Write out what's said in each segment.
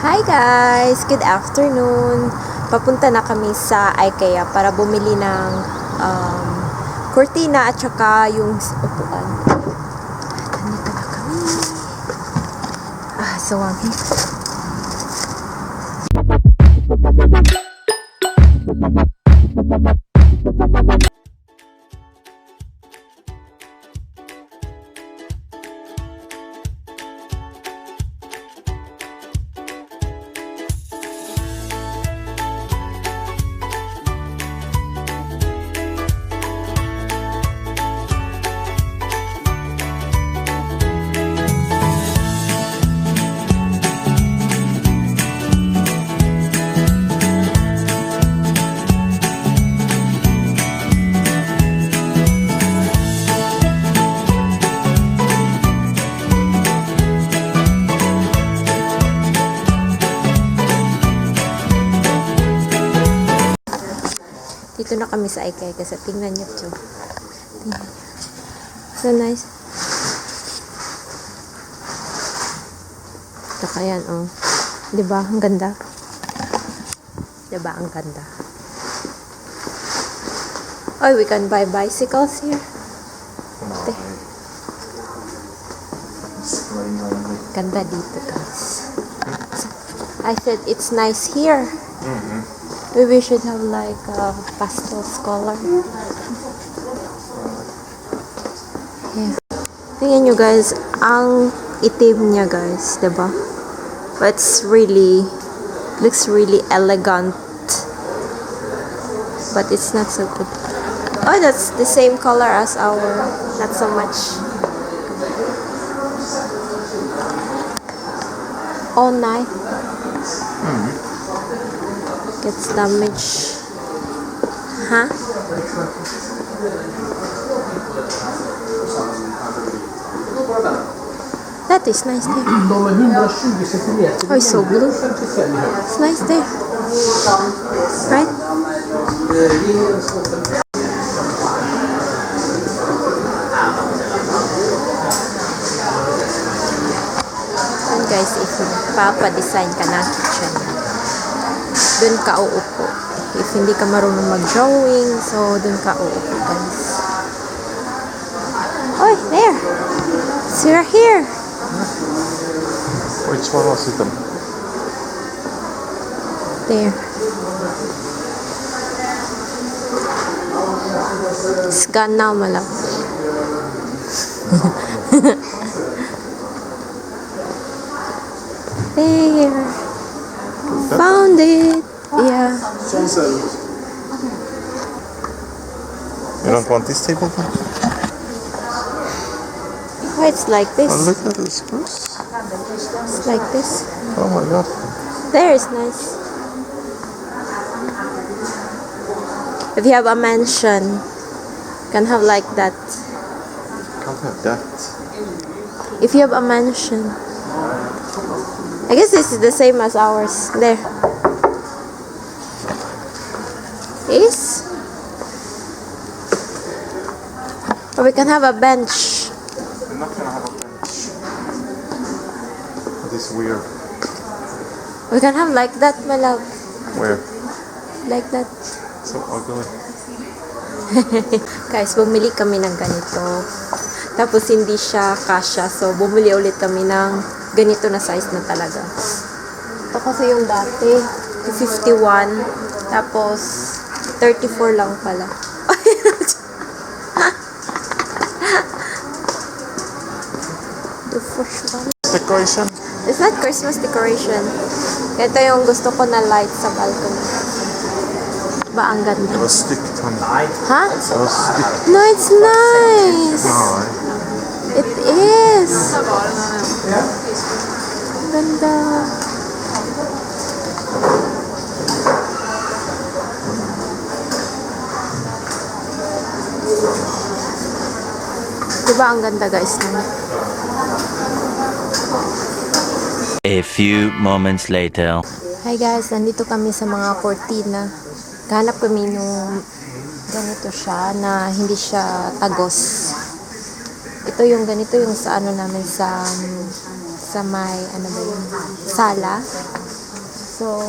Hi guys! Good afternoon! Papunta na kami sa IKEA para bumili ng kurtina at saka yung upuan. Nandito na kami. Sawagi. Dito na kami sa IKEA kasi tingnan nyo ito. So nice. Ito kayan, oh. Diba? Ang ganda. Diba? Ang ganda. Oh, we can buy bicycles here. Ganda dito, guys. I said it's nice here. Maybe we should have like a pastel color. Yeah. Tingnan nyo guys, ang itim niya guys, diba? But it's really, looks really elegant. But it's not so good. Oh, that's the same color as our, not so much. All night. Gets damaged. Huh? That is nice there. Oh, it's so blue. It's nice there. Right? And guys, if papa-design ka na kitchen, dun ka uupo. If hindi ka marunong mag-drawing, so dun ka uupo, guys. Oh, there! So you're here! Which one was it? There. It's gone now, my love. There. Found it. Yeah. You don't want this table then? Oh, it's like this. Oh, look at this spruce. It's like this. Oh my god. There is nice. If you have a mansion, you can have like that. Can't have that. If you have a mansion, I guess this is the same as ours. There. Is? Or we can have a bench. We're not gonna have a bench. That is weird. We can have like that, my love. Where? Like that. So ugly. Guys, bumili kami ng ganito. Tapos hindi siya kasya. So, bumili ulit kami ng ganito na size na talaga. Ito kasi yung dati. 51. Tapos, 34 lang pala. The first one. Decoration? It's not Christmas decoration. Ito yung gusto ko na light sa balcony. Ba, ang ganda. It was stick, honey. Huh? It was stick. No, it's nice. No, It is. Ganda. Diba ang ganda guys? A few moments later. Hi guys, nandito kami sa mga cortina. Hanap kami nung ganito siya na hindi siya tagos. Ito yung ganito yung sa ano namin sa may ano ba yun, sala. So,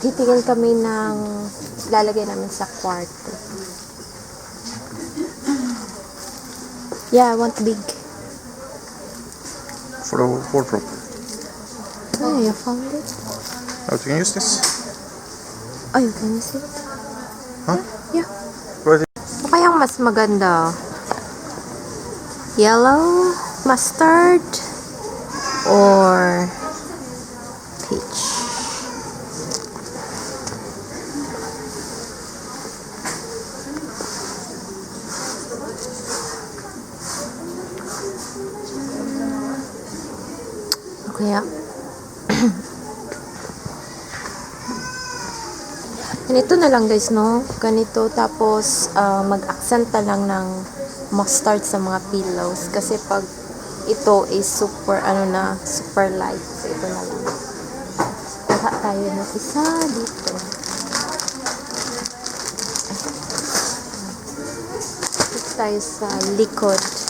titingin kami ng lalagay namin sa kwarto. Yeah, I want big. For the wardrobe. Oh, you found it? Oh, you can use this. Oh, you can use it? Huh? Yeah. Right. O kayang mas maganda? Yellow, mustard, or peach? Kaya ganito na lang guys, no? Ganito, tapos mag-accent na lang ng mustard sa mga pillows kasi pag ito is super super light, so ito na lang. Kuha tayo ng isa dito. Dito tayo sa likod.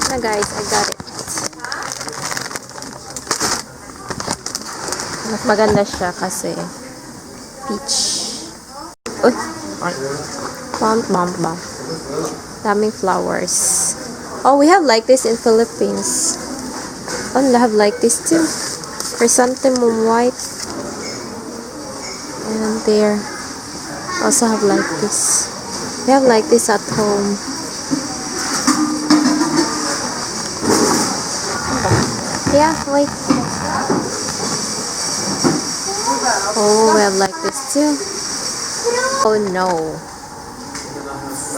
Na guys, I got it. Mas maganda siya kasi peach. Uy! Bump. Daming flowers. Oh, we have like this in Philippines. Oh, we have like this too. Chrysanthemum white. And there. Also have like this. We have like this at home. Yeah, wait. Oh, we have like this too. Oh no.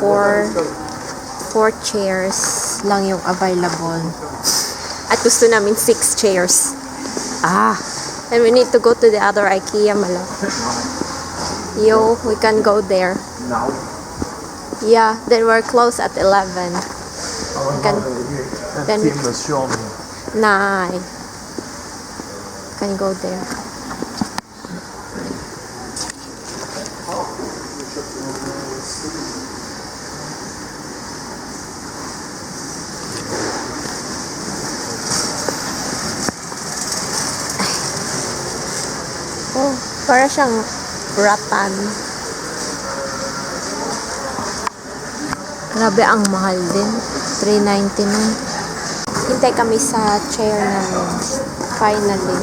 Four chairs lang yung available. At gusto namin 6 chairs. And we need to go to the other IKEA, mala. Yo, we can go there. Now? Yeah, then we're close at 11. Then we Nah, can go there. Oh, para siyang ratan. Grabe, ang mahal din. $3.99. Hintay kami sa chair namin. Finally.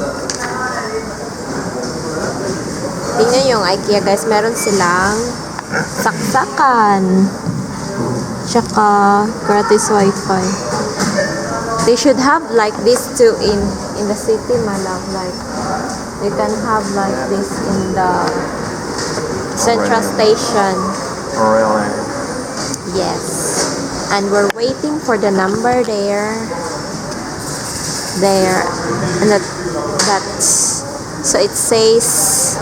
Tingnan yung IKEA guys. Meron silang saksakan. Tsaka gratis wifi. They should have like this too in the city, malam. Like, you can have like this in the central station. Really? Yes. And we're waiting for the number there. And that's so it says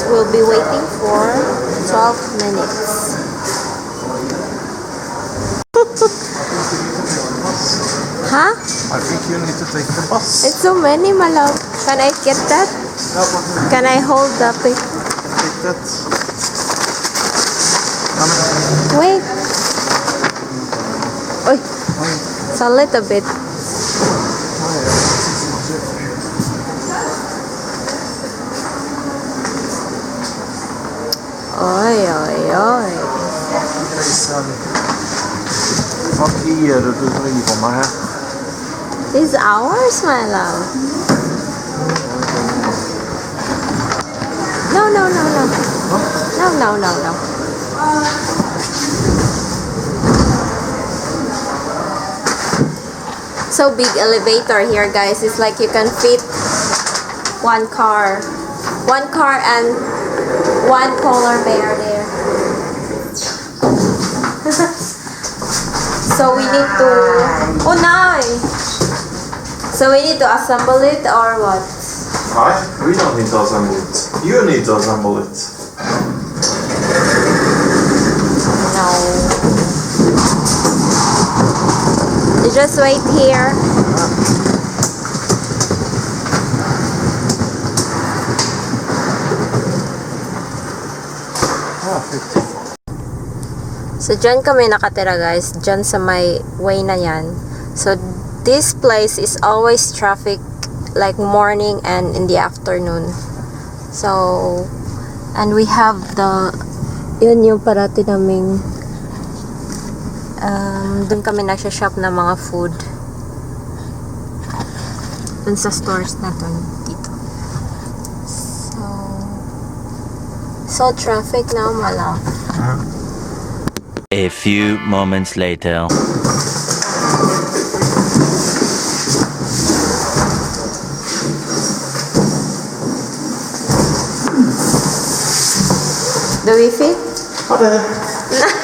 we'll be waiting for 12 minutes. Huh? I think you need to take the bus. It's so many, my love. Can I get that? Can I hold the pic? Take that. Wait. Oy. It's a little bit. Oj. Vad är det du driver med här? This is ours, my love. No. No. So big elevator here, guys. It's like you can fit one car and one polar bear there. So we need to so we need to assemble it or what? Nej, we don't need to assemble it. You need to assemble it. No. You just wait here. So, dyan kami nakatira guys. Dyan sa may way na yan. So, this place is always traffic like morning and in the afternoon. So, and we have yun yung parati naming dun kami nagsha-shop ng mga food. Dun sa stores na dun, dito. So traffic now, mala. A few moments later. The wifi? Okay.